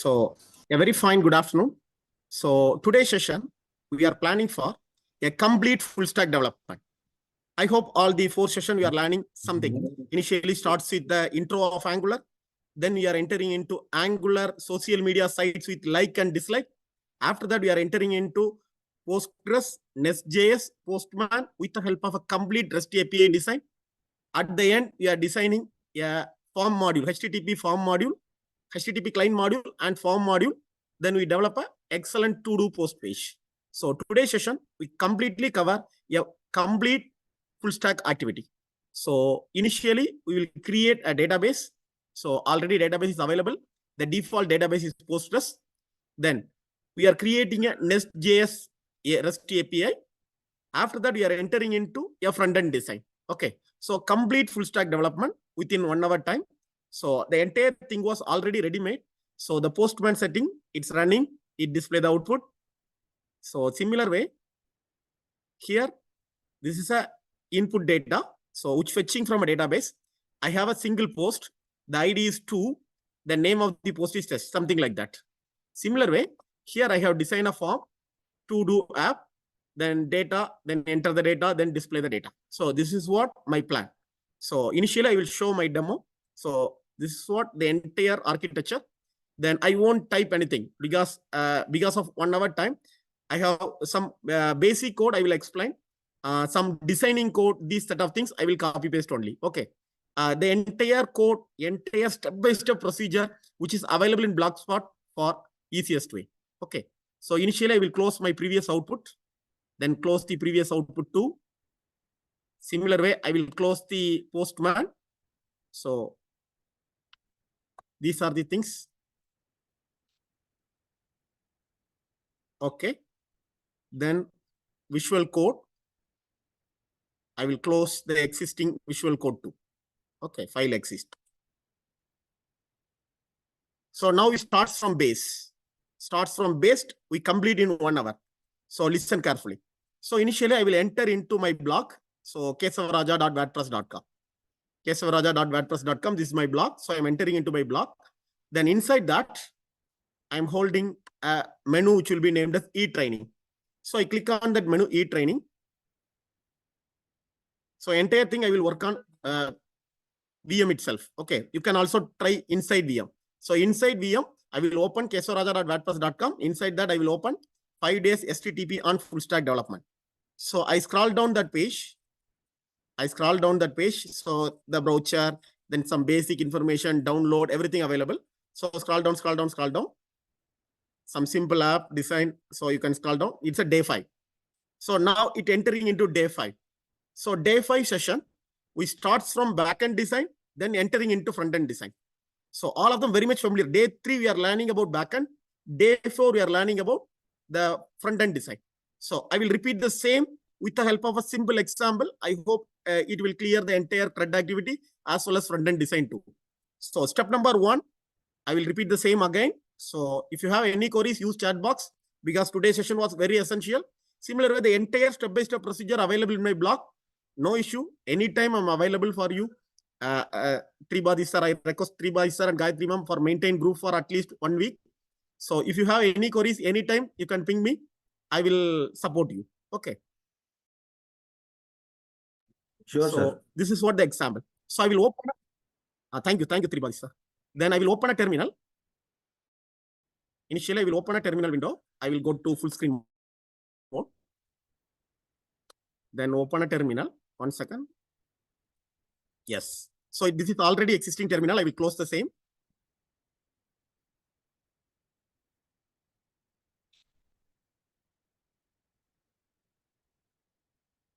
So a very fine good afternoon. So today's session, we are planning for a complete full stack development. I hope all the 4 sessions we are learning something. Initially starts with the intro of Angular. Then we are entering into Angular social media sites with like and dislike. After that, we are entering into Postgres, Nest.js, Postman with the help of a complete REST API design. At the end, we are designing a form module, HTTP form module, HTTP client module and form module. Then we develop an excellent to-do post page. So today's session, we completely cover a complete full stack activity. So initially, we will create a database. So already database is available. The default database is Postgres. Then we are creating a Nest.js REST API. After that, we are entering into a front-end design. Okay. So complete full stack development within 1 hour time. So the entire thing was already ready-made. So the Postman setting, it's running, it displays the output. So similar way, here, this is a input data. So which fetching from a database. I have a single post. The ID is 2. The name of the post is test, something like that. Similar way, here I have designed a form to do app, then data, then enter the data, then display the data. So this is what my plan. So initially I will show my demo. So this is what the entire architecture. Then I won't type anything because of 1 hour time. I have some basic code I will explain. Some designing code, these set of things I will copy paste only. Okay. The entire code, entire step-by-step procedure, which is available in Blogspot for easiest way. Okay. So initially I will close my previous output, then close the previous output too. Similar way, I will close the Postman. So these are the things. Okay. Then Visual Code. I will close the existing Visual Code too. Okay, file exists. So now we start from base. Starts from base, we complete in 1 hour. So listen carefully. So initially I will enter into my blog. So kesavaraja.wordpress.com. kesavaraja.wordpress.com. This is my blog. So I'm entering into my blog. Then inside that, I'm holding a menu which will be named as e-training. So I click on that menu e-training. So entire thing I will work on VM itself. Okay. You can also try inside VM. So inside VM, I will open kesavaraja.wordpress.com. Inside that, I will open 5 days STTP on full stack development. So I scroll down that page. So the brochure, then some basic information, download, everything available. So scroll down. Some simple app design. So you can scroll down. It's a day 5. So now it entering into day 5. So day 5 session, we start from backend design, then entering into front-end design. So all of them very much familiar. Day 3, we are learning about backend. Day 4, we are learning about the front-end design. So I will repeat the same with the help of a simple example. I hope it will clear the entire CRUD activity as well as front-end design too. So step number 1, I will repeat the same again. So if you have any queries, use chat box because today's session was very essential. Similarly, the entire step-by-step procedure available in my blog. No issue. Anytime I'm available for you. Tribadi sir, I request Tribadi sir and Gayatri ma'am for maintain group for at least 1 week. So if you have any queries anytime, you can ping me. I will support you. Okay. Sure, so sir. This is what the example. So I will open. Thank you, Tribadi sir. Then I will open a terminal. Initially, I will open a terminal window. I will go to full screen mode. Then open a terminal. 1 second. Yes. So this is already existing terminal. I will close the same.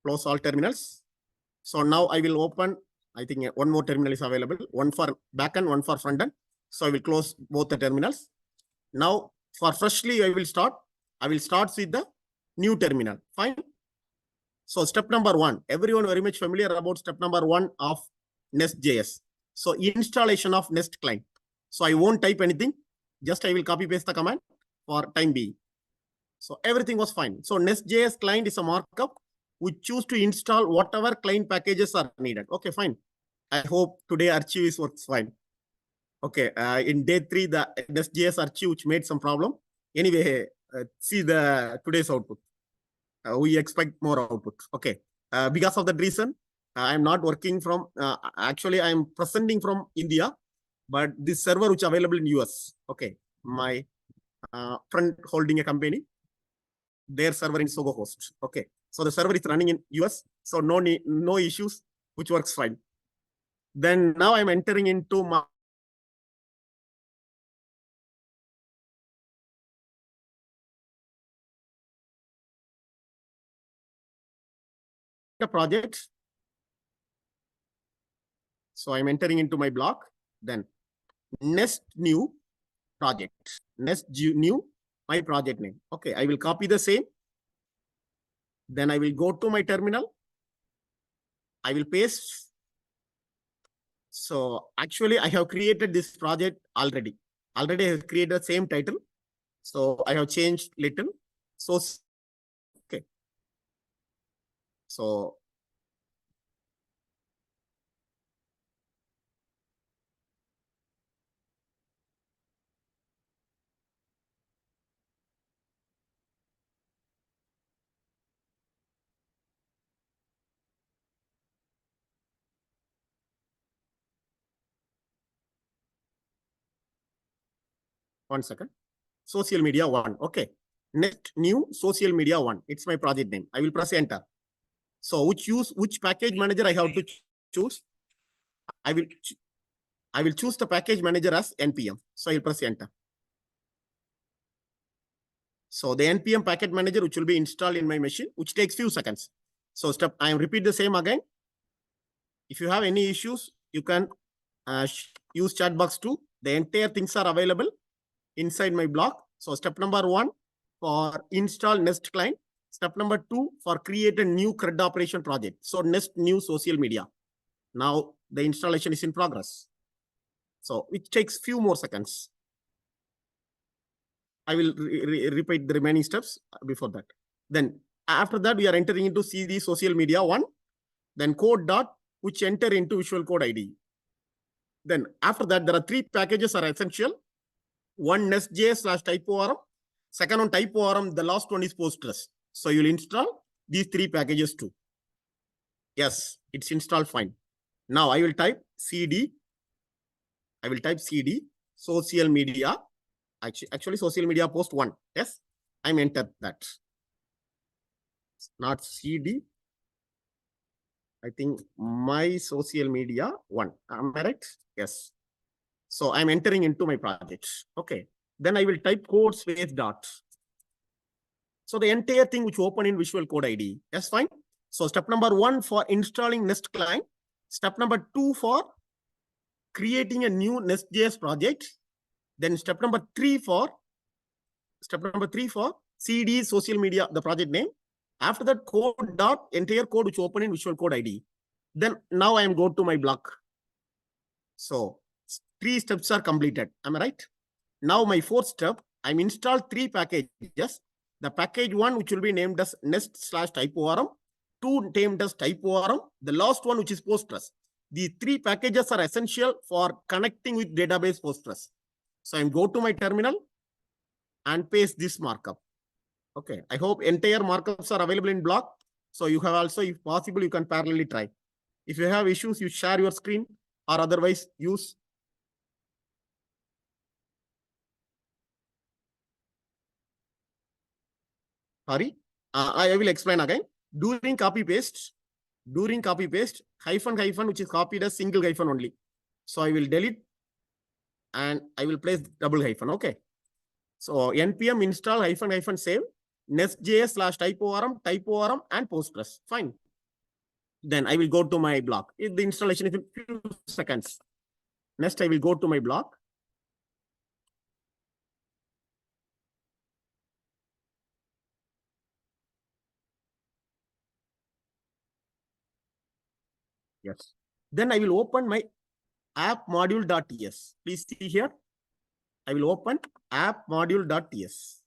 Close all terminals. So now I will open, I think 1 more terminal is available. 1 for backend, 1 for frontend. So I will close both the terminals. Now for freshly, I will start with the new terminal. Fine. So step number 1, everyone very much familiar about step number 1 of Nest.js. So installation of Nest client. So I won't type anything. Just I will copy paste the command for time being. So everything was fine. So Nest.js client is a markup. We choose to install whatever client packages are needed. Okay, fine. I hope today archive works fine. Okay, in day 3, the Nest.js archive which made some problem. Anyway, see the today's output. We expect more output. Okay, because of that reason, I'm not working from. Actually, I'm presenting from India, but this server which is available in US. Okay, my friend holding a company, their server in Sogo host. Okay, so the server is running in US, so no issues, which works fine. Then now I'm entering into my project. So I'm entering into my block. Then Nest new project. Nest new, my project name. Okay, I will copy the same. Then I will go to my terminal. I will paste. So actually, I have created this project already. Already I have created the same title. So I have changed little. So, okay. So, one second. Social media 1. Okay. Next new social media 1. It's my project name. I will press enter. So which package manager I have to choose? I will choose the package manager as npm. So I'll press enter. So the npm package manager which will be installed in my machine, which takes few seconds. So I repeat the same again. If you have any issues, you can use chat box too. The entire things are available inside my blog. So step number 1 for install Nest client. Step number 2 for create a new CRUD operation project. So Nest new social media. Now the installation is in progress. So it takes few more seconds. I will repeat the remaining steps before that. Then after that, we are entering into CD social media 1. Then code dot, which enter into Visual Code ID. Then after that, there are 3 packages are essential. One Nest.js/typeorm. Second on typeorm, the last one is Postgres. So you'll install these 3 packages too. Yes, it's installed fine. Now I will type CD. I will type CD social media. Actually social media post 1. Yes, I'm entered that. Not CD. I think my social media 1. Am I right? Yes. So I'm entering into my project. Okay. Then I will type code space dot. So the entire thing which open in Visual Code ID. Yes, fine. So step number 1 for installing Nest client. Step number 2 for creating a new Nest.js project. Then step number 3 for CD social media, the project name. After that, code dot entire code which open in Visual Code ID. Then now I am going to my block. So 3 steps are completed. Am I right? Now my 4th step, I'm installed 3 packages. The package 1, which will be named as Nest/typeorm, 2 named as typeorm, the last one, which is Postgres. The 3 packages are essential for connecting with database Postgres. So I'm go to my terminal and paste this markup. Okay, I hope entire markups are available in block. So you have also, if possible, you can parallelly try. If you have issues, you share your screen or otherwise use. Sorry, I will explain again. During copy paste, hyphen, which is copied as single hyphen only. So I will delete and I will place double hyphen. Okay. So npm install hyphen save Nest.js/typeorm, and Postgres. Fine. Then I will go to my block. The installation is in few seconds. Next, I will go to my block. Yes. Then I will open my app module.ts. Please see here. I will open app module.ts.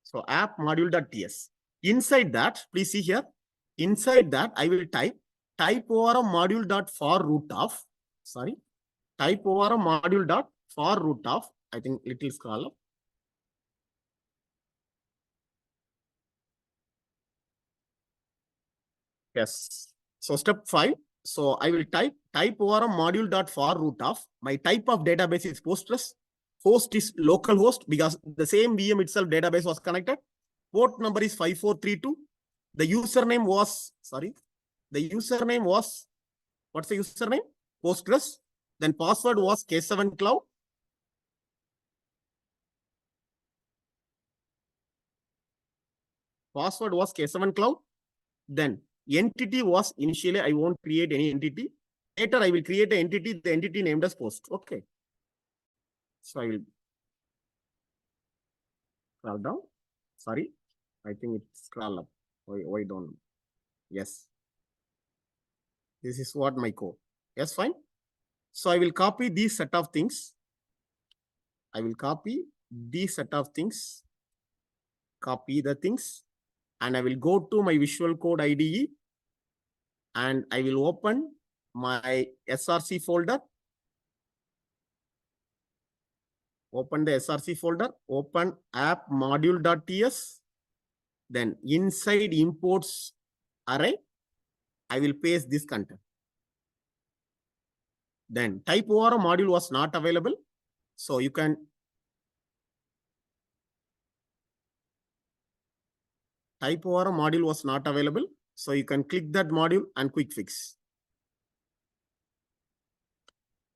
So app module.ts. Inside that, please see here. Inside that, I will type over a module dot for root of, type over a module dot for root of, I think little scroll up. Yes. So step 5. So I will type over a module dot for root of. My type of database is Postgres. Host is localhost because the same VM itself database was connected. Port number is 5432. The username was, what's the username? Postgres. Then password was K7 Cloud. Password was K7 Cloud. Then entity was initially, I won't create any entity. Later, I will create an entity, the entity named as post. Okay. So I will scroll down. Sorry, I think it's scroll up. Why don't? Yes. This is what my code. Yes, fine. So I will copy these set of things. Copy the things, and I will go to my Visual Code IDE, and I will open my SRC folder. Open the SRC folder, open app module.ts. Then inside imports array, I will paste this content. Then type over a module was not available. So you can type over a module was not available. So you can click that module and quick fix.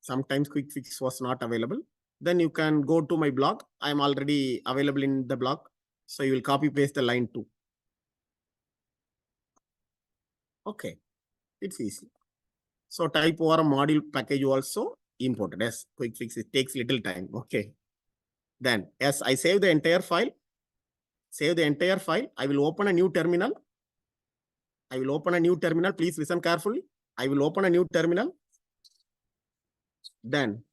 Sometimes quick fix was not available. Then you can go to my blog. I'm already available in the blog. So you will copy paste the line 2. Okay, it's easy. So type over a module package also imported. Yes, quick fix, it takes little time. Okay. Then, yes, I save the entire file. I will open a new terminal. Please listen carefully. I will open a new terminal. Then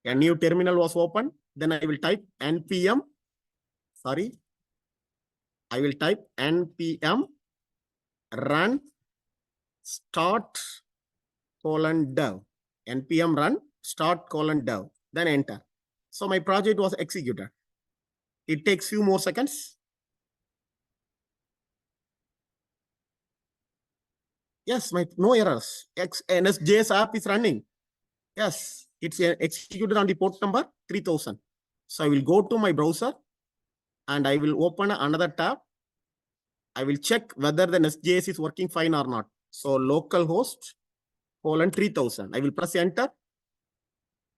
a new terminal was opened. Then I will type npm. I will type npm run start :dev. npm run start :dev. Then enter. So my project was executed. It takes few more seconds. Yes, no errors. NSJS app is running. Yes, it's executed on the port number 3000. So I will go to my browser and I will open another tab. I will check whether the NSJS is working fine or not. So localhost :3000. I will press enter,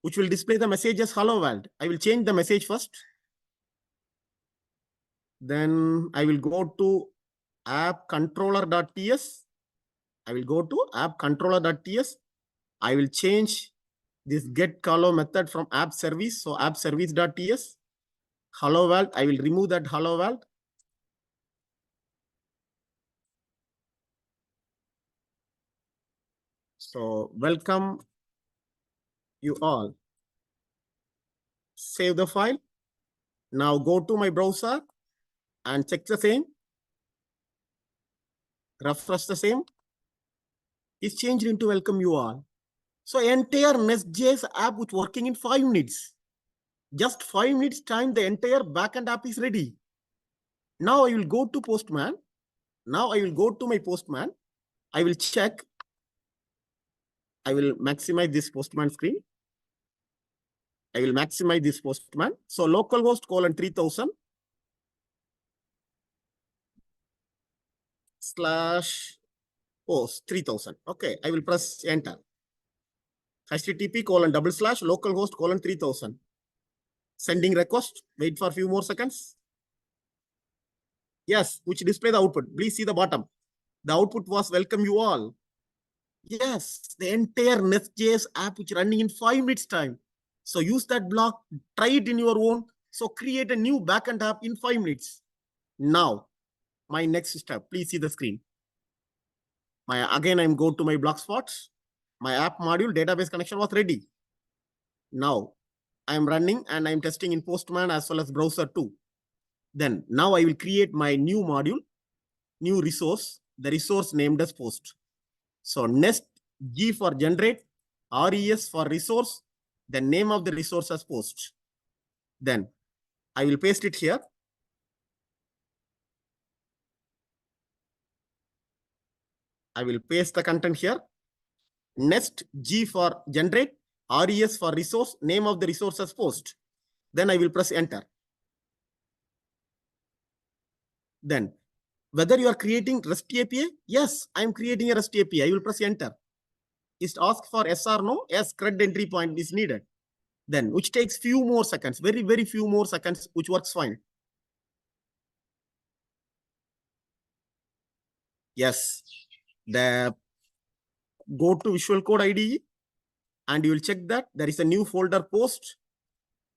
which will display the message as hello world. I will change the message first. Then I will go to app controller.ts. I will change this get call method from app service. So app service.ts. Hello world. I will remove that hello world. So welcome you all. Save the file. Now go to my browser and check the same. Refresh the same. It's changed into welcome you all. So entire Nest.js app was working in 5 minutes. Just 5 minutes time, the entire backend app is ready. Now I will go to Postman. I will check. I will maximize this Postman screen. So localhost :3000 /post 3000. Okay, I will press enter. HTTP :/localhost :3000. Sending request. Wait for a few more seconds. Yes, which display the output. Please see the bottom. The output was welcome you all. Yes, the entire Nest.js app which running in 5 minutes time. So use that block, try it in your own. So create a new backend app in 5 minutes. Now, my next step, please see the screen. Again, I'm go to my blogspot. My app module database connection was ready. Now, I'm running and I'm testing in Postman as well as browser too. Then now I will create my new module, new resource, the resource named as post. So nest G for generate, res for resource, the name of the resource as post. Then I will paste it here. I will paste the content here. Nest G for generate, res for resource, name of the resource as post. Then I will press enter. Then whether you are creating REST API, yes, I am creating a REST API. I will press enter. Is ask for yes or no? Yes, CRUD entry point is needed. Then which takes few more seconds, very few more seconds, which works fine. Yes, the go to Visual Code IDE and you will check that there is a new folder post.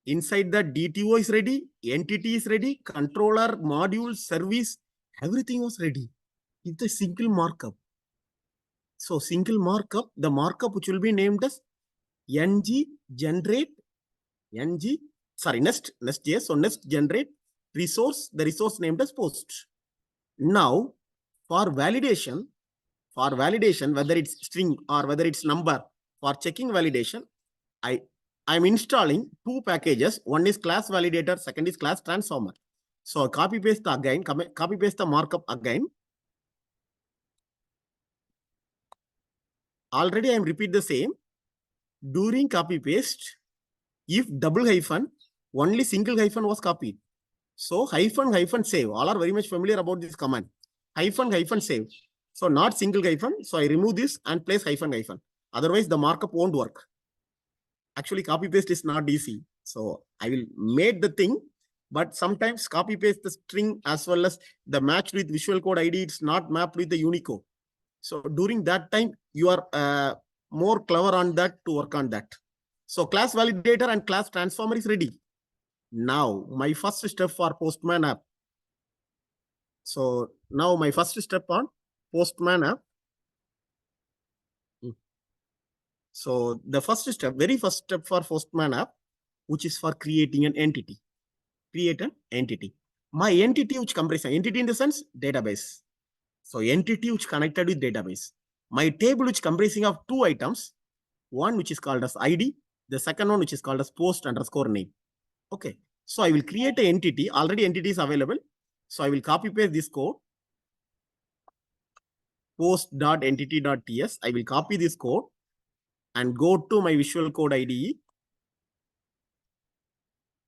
Inside that DTO is ready, entity is ready, controller, module, service, everything was ready. It's a single markup. So single markup, the markup which will be named as ng generate nest.js. So nest generate resource, the resource named as post. Now for validation, whether it's string or whether it's number, for checking validation, I'm installing two packages. One is class validator, second is class transformer. So copy paste the markup again. Already I'm repeat the same. During copy paste, if double hyphen, only single hyphen was copied. So hyphen save. All are very much familiar about this command. Hyphen save. So not single hyphen. So I remove this and place hyphen. Otherwise the markup won't work. Actually copy paste is not easy. So I will make the thing, but sometimes copy paste the string as well as the match with Visual Code ID. It's not mapped with the Unicode. So during that time, you are more clever on that to work on that. So class validator and class transformer is ready. Now my first step for Postman app. So now my first step on Postman app. So the first step, very first step for Postman app, which is for creating an entity. Create an entity. My entity which comprises entity in the sense database. So entity which connected with database. My table which comprising of two items, one which is called as ID, the second one which is called as post underscore name. Okay. So I will create an entity. Already entity is available. So I will copy paste this code. Post.entity.ts. I will copy this code and go to my Visual Code IDE.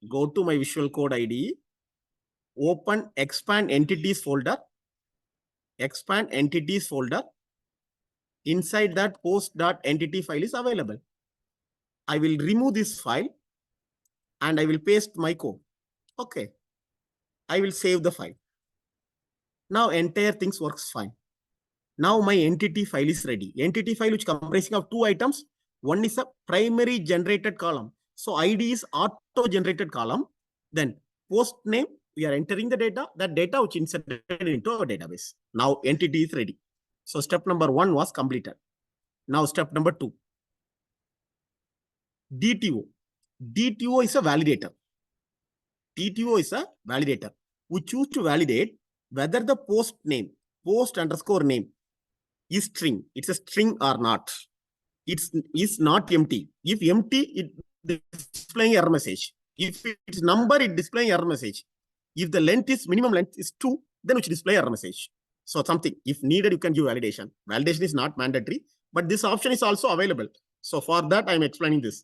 Go to my Visual Code IDE. Open expand entities folder. Expand entities folder. Inside that post.entity file is available. I will remove this file and I will paste my code. Okay. I will save the file. Now entire things works fine. Now my entity file is ready. Entity file which comprising of two items. One is a primary generated column. So ID is auto generated column. Then post name, we are entering the data, that data which inserted into our database. Now entity is ready. So step number 1 was completed. Now step number 2. DTO. DTO is a validator. DTO is a validator. We choose to validate whether the post name, post underscore name is string. It's a string or not. It's not empty. If empty, it displaying error message. If it's number, it displaying error message. If the length is minimum length is 2, then it should display error message. So something, if needed, you can give validation. Validation is not mandatory, but this option is also available. So for that, I'm explaining this.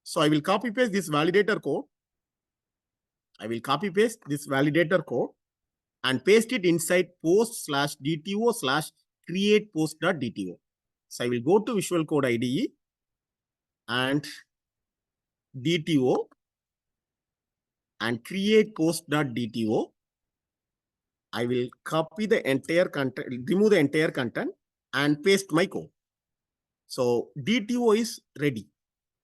So I will copy paste this validator code. I will copy paste this validator code and paste it inside post/DTO/create post.dto. So I will go to Visual Code IDE and DTO and create post.dto. I will copy the entire content, remove the entire content and paste my code. So DTO is ready.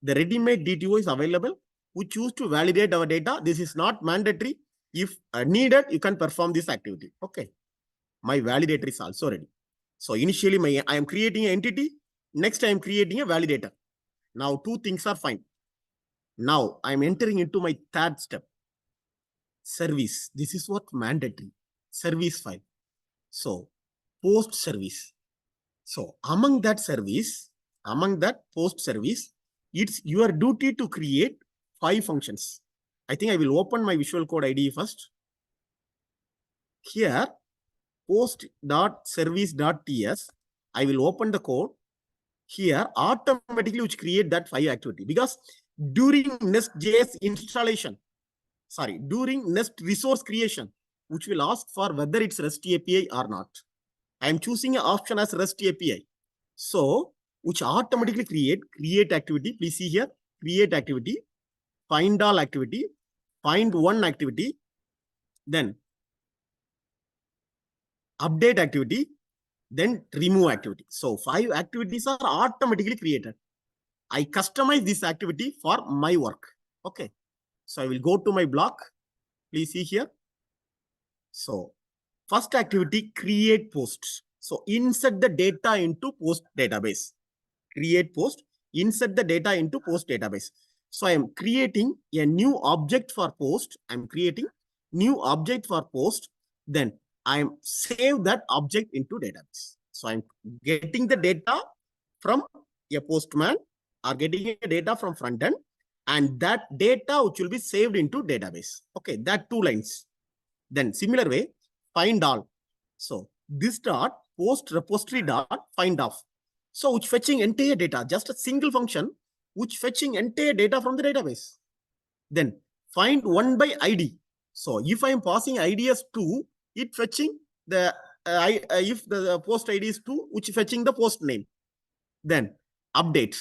The ready-made DTO is available. We choose to validate our data. This is not mandatory. If needed, you can perform this activity. Okay. My validator is also ready. So initially, I am creating an entity. Next, I am creating a validator. Now, two things are fine. Now, I am entering into my third step. Service. This is what mandatory. Service file. So, post service. So among that post service, it's your duty to create 5 functions. I think I will open my Visual Code IDE first. Here, post.service.ts, I will open the code. Here, automatically which create that 5 activity, because during Nest.js installation, during Nest resource creation, which will ask for whether it's REST API or not. I am choosing an option as REST API. So, which automatically create activity. Please see here, create activity, find all activity, find one activity, then update activity, then remove activity. So 5 activities are automatically created. I customize this activity for my work. Okay. So I will go to my block. Please see here. So first activity, create posts. So insert the data into post database. Create post, insert the data into post database. So I am creating a new object for post. I'm creating new object for post. Then I am save that object into database. So I'm getting the data from a postman or getting a data from front end, and that data which will be saved into database. Okay, that 2 lines. Then similar way, find all. So this dot post repository dot find off. So which fetching entire data, just a single function, which fetching entire data from the database. Then find one by ID. So if I am passing ID as 2, it fetching the if the post ID is 2, which fetching the post name. Then update.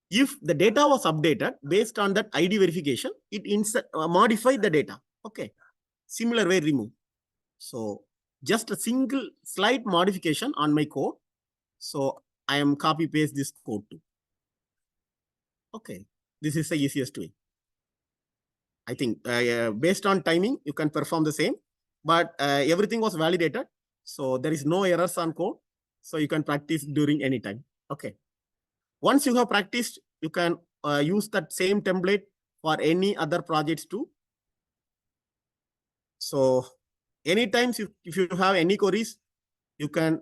If the data was updated based on that ID verification, it modify the data. Okay. Similar way, remove. So just a single slight modification on my code. So I am copy paste this code too. Okay. This is the easiest way. I think based on timing, you can perform the same, but everything was validated. So there is no errors on code. So you can practice during any time. Okay. Once you have practiced, you can use that same template for any other projects too. So anytime if you have any queries, you can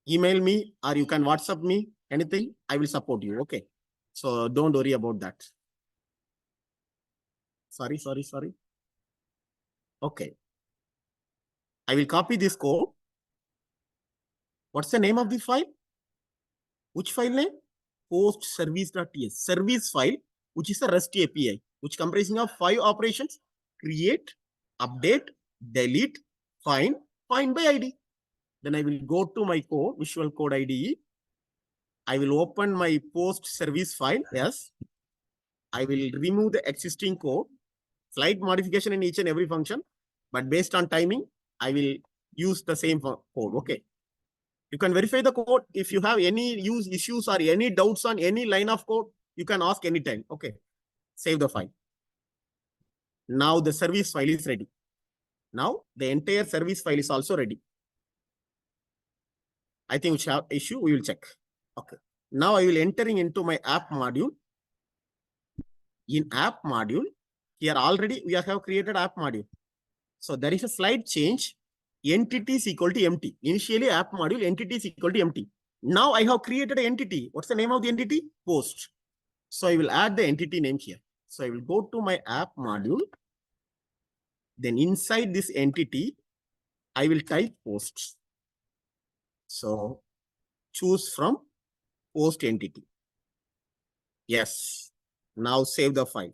email me or you can WhatsApp me, anything, I will support you. Okay. So don't worry about that. Sorry. Okay. I will copy this code. What's the name of the file? Which file name? Post service.ts. Service file, which is a REST API, which comprising of 5 operations: create, update, delete, find by ID. Then I will go to my code, Visual Code IDE. I will open my post service file. Yes. I will remove the existing code. Slight modification in each and every function, but based on timing, I will use the same code. Okay. You can verify the code. If you have any issues or any doubts on any line of code, you can ask anytime. Okay. Save the file. Now the service file is ready. Now the entire service file is also ready. I think which have issue, we will check. Okay. Now I will entering into my app module. In app module, here already we have created app module. So there is a slight change. Entity is equal to empty. Initially app module entity is equal to empty. Now I have created an entity. What's the name of the entity? Post. So I will add the entity name here. So I will go to my app module. Then inside this entity, I will type posts. So choose from post entity. Yes. Now save the file.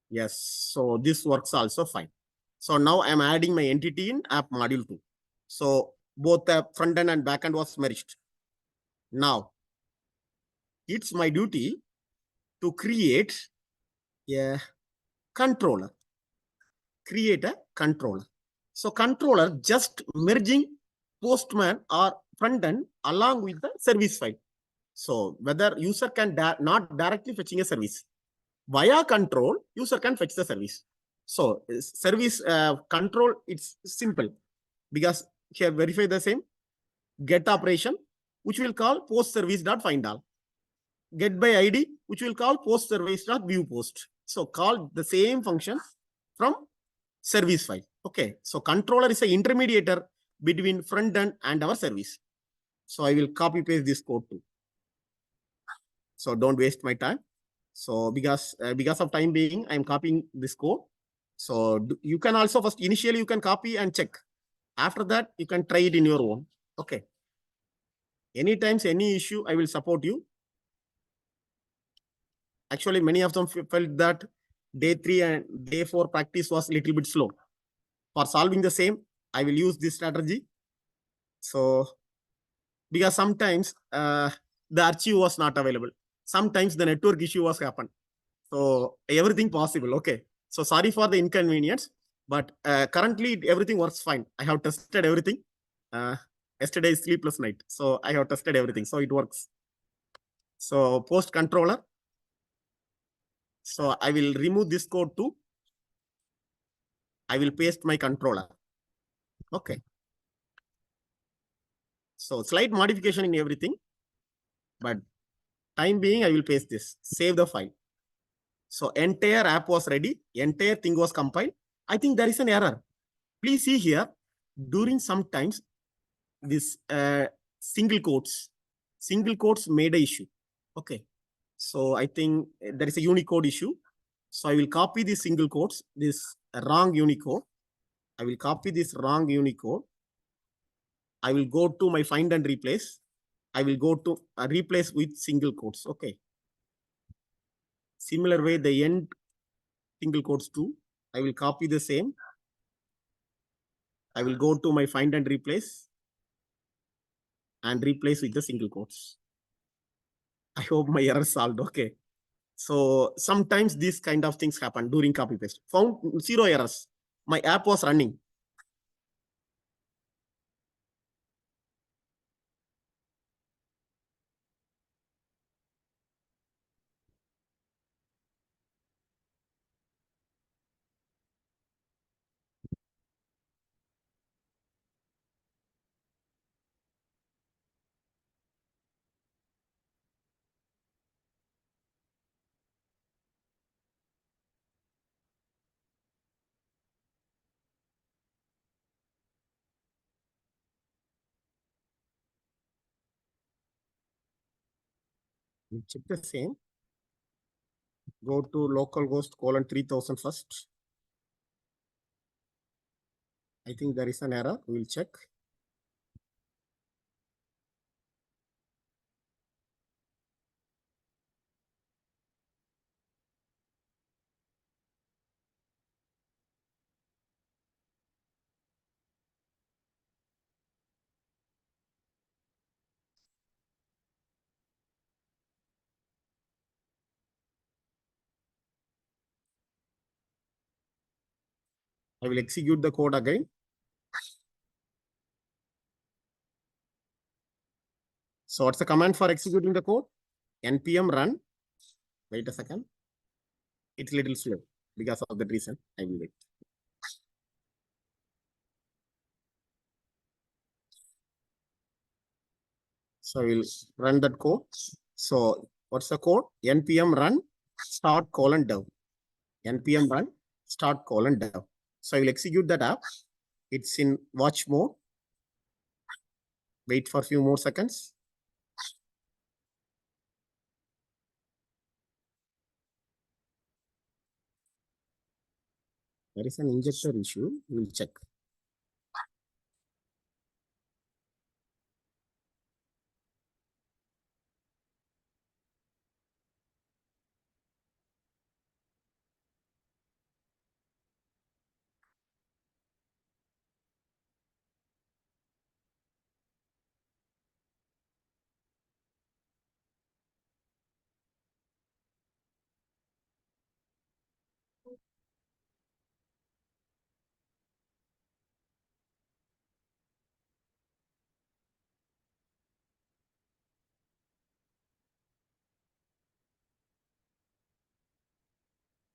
Yes. So this works also fine. So now I'm adding my entity in app module 2. So both the front end and back end was merged. Now it's my duty to create a controller. Create a controller. So controller just merging postman or front end along with the service file. So whether user can not directly fetching a service. Via control, user can fetch the service. So service control, it's simple because here verify the same get operation, which will call post service.findAll. Get by ID, which will call post service.viewPost. So call the same function from service file. Okay, so controller is an intermediator between front end and our service. So I will copy paste this code too. So don't waste my time. So because of time being, I'm copying this code. So you can also first initially you can copy and check. After that, you can try it in your own. Okay. Anytime, any issue, I will support you. Actually, many of them felt that day 3 and day 4 practice was a little bit slow. For solving the same, I will use this strategy. So because sometimes the archive was not available. Sometimes the network issue was happened. So everything possible. Okay. So sorry for the inconvenience, but currently everything works fine. I have tested everything. Yesterday is sleepless night. So I have tested everything. So it works. So post controller. So I will remove this code too. I will paste my controller. Okay. So slight modification in everything, but time being, I will paste this. Save the file. So entire app was ready. Entire thing was compiled. I think there is an error. Please see here. During sometimes this single quotes made a issue. Okay. So I think there is a Unicode issue. So I will copy the single quotes, this wrong Unicode. I will copy this wrong Unicode. I will go to my find and replace. I will go to replace with single quotes. Okay. Similar way, the end single quotes too. I will copy the same. I will go to my find and replace with the single quotes. I hope my error solved. Okay. So sometimes these kind of things happen during copy paste. Found 0 errors. My app was running. We check the same. Go to localhost colon 3000 first. I think there is an error. We will check. I will execute the code again. So what's the command for executing the code? npm run. Wait a second. It's a little slow because of that reason. I will wait. So we'll run that code. So what's the code? npm run start colon dev. npm run start colon dev. So I will execute that app. It's in watch mode. Wait for a few more seconds. There is an injector issue. We'll check.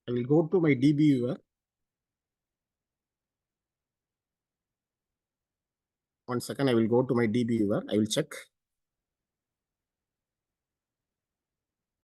I will go to my DB viewer. One second, I will go to my DB viewer. I will check.